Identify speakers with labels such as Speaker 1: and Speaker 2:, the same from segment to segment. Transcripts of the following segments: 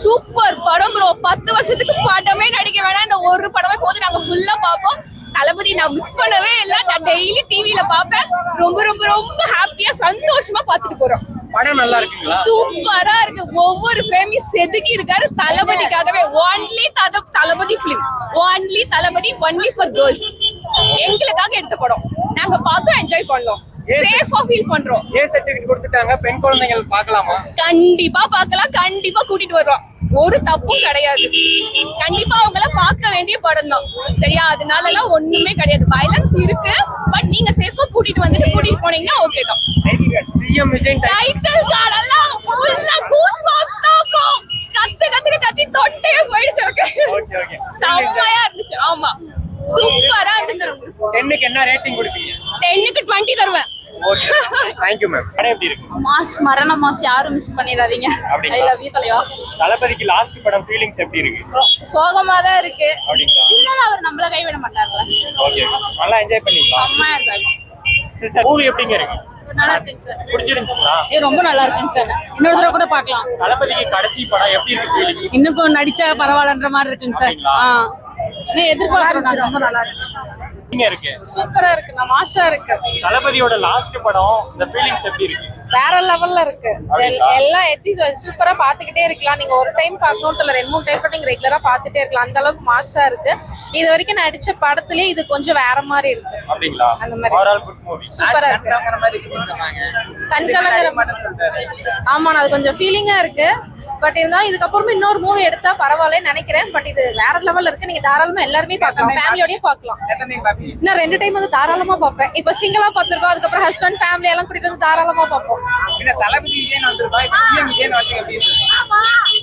Speaker 1: Super படம் bro. 10 வருஷத்துக்கு படமே நடிக்க வேணாம், இந்த ஒரு படமே போது நாங்க ஃபுல்லா பாப்போம். தளபதி நான் மிஸ் பண்ணவே இல்லை, நான் டெய்லி டிவில பாப்பேன். ரொம்ப ரொம்ப ரொம்ப ஹாப்பியா சந்தோஷமா பாத்துட்டு போறோம்.
Speaker 2: படம் நல்லா இருக்குங்களா?
Speaker 1: சூப்பரா இருக்கு. ஒவ்வொரு ஃப்ரேமையும் செதுக்கி இருக்காரு தளபதிக்காகவே. Only Thalapathy film, only Thalapathy, only for girls. எங்களுக்காக எடுத்த படம், நாங்க பார்த்தோம், என்ஜாய் பண்ணோம், சேஃபா ஃபீல் பண்றோம்.
Speaker 2: ஏ சர்டிபிகேட் கொடுத்துட்டாங்க, பெண் குழந்தைகள் பார்க்கலாமா?
Speaker 1: கண்டிப்பா பார்க்கலாம், கண்டிப்பா கூட்டிட்டு வருவோம், ஒரு தப்பும் கிடையாது. கண்டிப்பா அவங்கள பார்க்க வேண்டிய படம் தான், சரியா? அதனால எல்லாம் ஒண்ணுமே கிடையாது. வயலன்ஸ் இருக்கு, பட் நீங்க சேஃபா கூட்டிட்டு வந்துட்டு கூட்டிட்டு போனீங்கன்னா ஓகே தான்.
Speaker 2: சிஎம் விஜய்
Speaker 1: டைட்டில் கார்டு எல்லாம் ஃபுல்லா கூஸ் பம்ப்ஸ் தான் ப்ரோ. கத்தி தொட்டே போயிடுச்சு எனக்கு.
Speaker 2: ஓகே ஓகே,
Speaker 1: செம்மையா இருந்துச்சு. ஆமா, சூப்பரா இருந்துச்சு.
Speaker 2: 10க்கு என்ன ரேட்டிங் கொடுப்பீங்க?
Speaker 1: 10க்கு 20 தருவேன்.
Speaker 2: Okay, thank you ma'am. படம் எப்படி இருக்கு?
Speaker 1: மாஸ், மரண மாஸ், யாரும் மிஸ் பண்ணிடாதீங்க. ஐ லவ் யூ தலைவா.
Speaker 2: தளபதிக்கு லாஸ்ட் படம் ஃபீலிங்ஸ் எப்படி இருக்கு?
Speaker 1: சோகமா தான் இருக்கு.
Speaker 2: அப்படிங்களா?
Speaker 1: இருந்தாலும் அவர் நம்மள கைவிட மாட்டார்ல.
Speaker 2: ஓகே, நல்லா என்ஜாய் பண்ணீங்களா?
Speaker 1: செம்மையா இருந்துச்சு.
Speaker 2: சிஸ்டர், மூவி எப்படிங்க இருக்கு?
Speaker 1: நல்லா இருக்குங்க சார்.
Speaker 2: பிடிச்சிருந்துச்சுங்களா?
Speaker 1: ரொம்ப நல்லா இருக்குங்க சார். இன்னொரு தடவை கூட பார்க்கலாம்.
Speaker 2: தளபதிக்கு கடைசி படம் எப்படி இருக்கு ஃபீலிங்ஸ்?
Speaker 1: இன்னும் நடிச்சா பரவாயில்லன்ற மாதிரி இருக்குங்க சார். நீ எதிர்பார்க்கறது ரொம்ப நல்லா இருக்கு.
Speaker 2: நீங்க இருக்கு
Speaker 1: சூப்பரா இருக்கு, நான் மாஷா இருக்கு.
Speaker 2: தளபதியோட லாஸ்ட் படம், இந்த ஃபீலிங்ஸ் எப்படி இருக்கு?
Speaker 1: வேற லெவல்ல இருக்கு. எல்லாம் எத்தி சூப்பரா பாத்துக்கிட்டே இருக்கலாம். நீங்க ஒரு டைம் பார்க்கணும் இல்ல 2-3 டைம் நீங்க ரெகுலரா பாத்துட்டே இருக்கலாம். அந்த அளவுக்கு மாஷா இருக்கு. இது வரைக்கும் நடிச்ச படத்திலே இது கொஞ்சம் வேற மாதிரி இருக்கு.
Speaker 2: அப்படிங்களா?
Speaker 1: அந்த மாதிரி
Speaker 2: ஓவரால் குட் மூவி.
Speaker 1: சூப்பரா இருக்கு. கண்கலங்கற ஆமா, அது கொஞ்சம் ஃபீலிங்கா இருக்கு. பட் இருந்தாலும் இதுக்கப்புறமா இன்னொரு மூவி எடுத்தா பரவாயில்லன்னு நினைக்கிறேன். பட் இது வேற லெவல்ல இருக்கு. நீங்க தாராளமா எல்லாருமே பார்க்கலாம், ஃபேமிலியோடய பார்க்கலாம். இன்னும் 2 டைம் வந்து தாராளமா பார்ப்பேன். இப்ப சிங்கிளா பார்த்திருக்கோம், அதுக்கப்புறம் ஹஸ்பண்ட் ஃபேமிலி எல்லாம் கூட்டிட்டு வந்து தாராளமா பார்ப்போம்.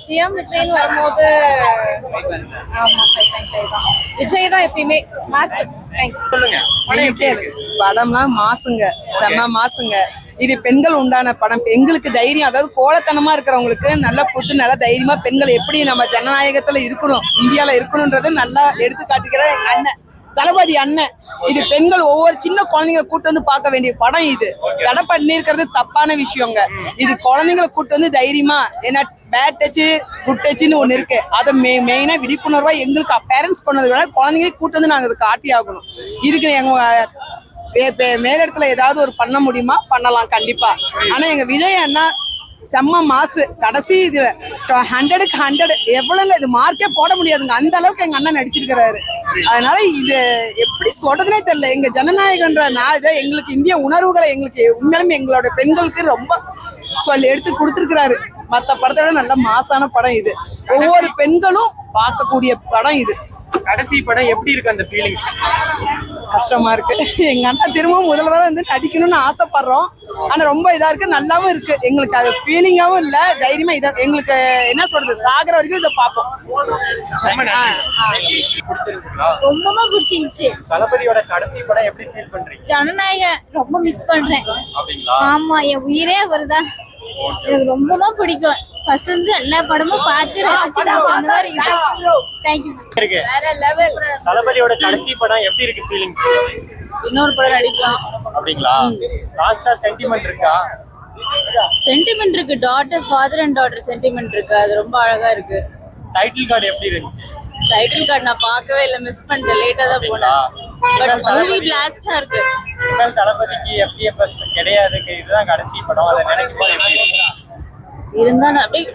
Speaker 1: சிஎம் விஜய் வரும்போது ஆமா, விஜய் தான் எப்பயுமே மாஸ்.
Speaker 3: படம்லாம் மாசுங்க, செம்ம மாசுங்க. இது பெண்கள் உண்டான படம். பெண்களுக்கு தைரியம், அதாவது கோலத்தனமா இருக்கிறவங்களுக்கு நல்ல புத்து, நல்ல தைரியமா பெண்கள் எப்படி நம்ம ஜனநாயகத்துல இருக்கணும், இந்தியால இருக்கணும்ன்றது நல்லா எடுத்து காட்டுகிற எங்க அண்ணன் தளபதி அண்ணன். இது பெண்கள் ஒவ்வொரு சின்ன குழந்தைங்க கூட்டு வந்து பார்க்க வேண்டிய படம். இது தடை பண்ணிருக்கிறது தப்பான விஷயங்க. இது குழந்தைங்களை கூட்டு வந்து தைரியமா, ஏன்னா பேட் டச்சு குட் டச்சுன்னு ஒண்ணு இருக்கு, அதை மெயினா விழிப்புணர்வா எங்களுக்கு பேரண்ட்ஸ் கொண்டது வேணா குழந்தைங்களே கூட்டு வந்து நாங்க அதை காட்டி ஆகணும். இதுக்கு எங்க மேலிடத்துல ஏதாவது ஒரு பண்ண முடியுமா? பண்ணலாம் கண்டிப்பா. ஆனா எங்க விஜய் அண்ணா செம்ம மாசு. கடைசி இதுல 100க்கு 100 எவ்வளவு இது மார்க்கே போட முடியாதுங்க, அந்த அளவுக்கு எங்க அண்ணன் நடிச்சிருக்கிறாரு. அதனால இது எப்படி சொல்றதுனே தெரியல. எங்க ஜனநாயகன்ற எங்களுக்கு இந்திய உணர்வுகளை எங்களுக்கு உண்மையிலுமே எங்களோட பெண்களுக்கு ரொம்ப எடுத்து கொடுத்துருக்கிறாரு. மத்த படத்தோட நல்ல மாசான படம் இது. ஒவ்வொரு பெண்களும் பார்க்கக்கூடிய படம் இது.
Speaker 2: கடைசி படம் எப்படி இருக்கு அந்த ஃபீலிங்ஸ்?
Speaker 3: கஷ்டமா இருக்கு. எங்க அண்ணா திரும்பவும் முதல்வரா வந்து நடிக்கணும்னு ஆசைப்படுறோம். ஆனா ரொம்ப இதா இருக்கு, நல்லாவும் இருக்கு. எங்களுக்கு அது ஃபீலிங்காவும் இல்ல, தைரியமா இதை எங்களுக்கு என்ன சொல்றது, சாகர வரைக்கும் இதை பார்ப்போம்.
Speaker 1: ரொம்ப பிடிச்சிருந்துச்சு.
Speaker 2: தளபதியோட கடைசி படம் எப்படி ஃபீல் பண்றீங்க?
Speaker 1: ஜனநாயகம் ரொம்ப மிஸ் பண்றேன்.
Speaker 2: அப்படிங்களா?
Speaker 1: ஆமா, என் உயிரே அவர்தான். எனக்கு ரொம்ப பிடிக்கும். ஃபர்ஸ்ட் வந்து எல்லா படமும் பார்த்து வேற லெவல்.
Speaker 2: தளபதியோட கடைசி படம் எப்படி இருக்கு ஃபீலிங்ஸ்?
Speaker 1: இன்னொரு படம் நடிக்கலாம்.
Speaker 2: அப்படிங்களா? லாஸ்டா சென்டிமெண்ட் இருக்கா?
Speaker 1: சென்டிமெண்ட் இருக்கு. ஃபாதர் அண்ட் டாட்டர் சென்டிமெண்ட் இருக்கு. அது ரொம்ப அழகா இருக்கு.
Speaker 2: டைட்டில் கார்டு எப்படி இருந்துச்சு?
Speaker 1: டைட்டில் கார்டு நான் பார்க்கவே இல்லை, மிஸ் பண்ணிட்டேன், லேட்டா தான் போனேன். பட் மூவி பிளாஸ்டா இருக்கு.
Speaker 2: தளபதிக்கு FDFS கிடையாது, இதுதான் கடைசி படம். அதை நினைக்கும் போது எப்படி இருக்கு?
Speaker 1: இருந்தா அப்படியே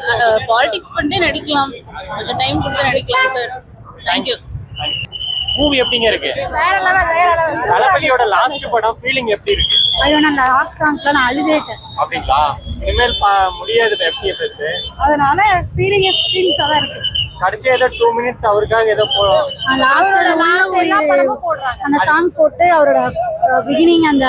Speaker 1: பாலிடிக்ஸ் பண்ணிட்டே நடிக்கலாம், கொஞ்சம் டைம் கொடுத்து நடிக்கலாம் சார். தேங்க்யூ.
Speaker 2: மூவி எப்படிங்க இருக்கு?
Speaker 4: வேற லெவல்.
Speaker 2: தளபதியோட லாஸ்ட் படம் ஃபீலிங் எப்படி இருக்கு?
Speaker 4: ஐயோ, நான் லாஸ்ட் சாங்ல நான் அழுதேட்டேன்.
Speaker 2: அப்படிங்களா? இனிமேல் முடியாது FDFS,
Speaker 4: அதனால ஃபீலிங்ஸா தான் இருக்கு.
Speaker 2: கடைசியா ஏதோ 2 மினிட்ஸ் அவருக்காக ஏதோ
Speaker 4: அந்த சாங் போட்டு அவரோட பிகினிங், அந்த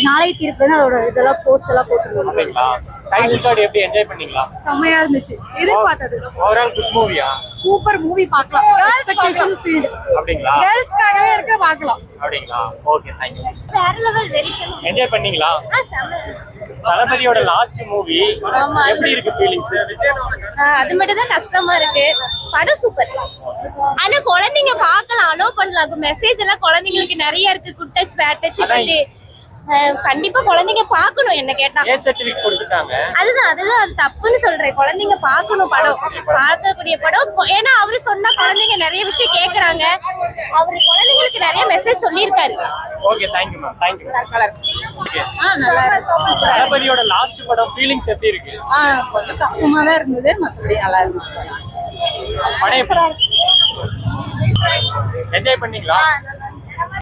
Speaker 4: நாளை தீர்ப்புன்னு அதோட இதெல்லாம் போஸ்ட் எல்லாம் போட்டுருந்தாங்க.
Speaker 2: டைட்டில் கார்டு எப்படி என்ஜாய் பண்ணீங்களா?
Speaker 4: செம்மையா இருந்துச்சு. எதிர்பார்த்தது.
Speaker 2: ஓவரால் குட் மூவியா?
Speaker 4: சூப்பர் மூவி, பார்க்கலாம். Expectation field.
Speaker 2: அப்படிங்களா?
Speaker 4: கேர்ள்ஸ்க்காகவே இருக்க, பார்க்கலாம்.
Speaker 2: அப்படிங்களா? Okay, thank you.
Speaker 4: வேற லெவல், வெரி
Speaker 2: என்ஜாய் பண்ணீங்களா? தளபதியோட லாஸ்ட் மூவி எப்படி இருக்கு ஃபீலிங்ஸ்?
Speaker 4: அது மட்டும் தான் கஷ்டமா இருக்கு. படம் சூப்பர். ஆனா குழந்தைங்க பார்க்கலாம், அலோ பண்ணலாம். மெசேஜ் எல்லாம் குழந்தைங்களுக்கு நிறைய இருக்கு. குட் டச், பேட் டச் பத்தி
Speaker 5: கண்டிப்பா குழந்தைங்க பார்க்கணும் என்ன கேட்டா.
Speaker 2: ஏ சர்டிபிகேட் கொடுத்துட்டாங்க.
Speaker 5: அதுதான் அது தப்புன்னு சொல்றேன். குழந்தைங்க பார்க்கணும் படம், பார்க்கக்கூடிய படம். ஏன்னா அவரு சொன்னா குழந்தைங்க நிறைய விஷயம் கேக்குறாங்க. அவரு குழந்தைங்களுக்கு நிறைய மெசேஜ் சொல்லியிருக்காரு.
Speaker 2: Okay, thank you ma'am, thank you. தளபதியோட லாஸ்ட் படம் ஃபீலிங்ஸ் எப்படி இருக்கு?
Speaker 3: கொஞ்சம் கஷ்டமா தான் இருந்தது, மற்றபடி நல்லா இருந்தது.
Speaker 2: படம் எப்படி என்ஜாய் பண்ணீங்களா?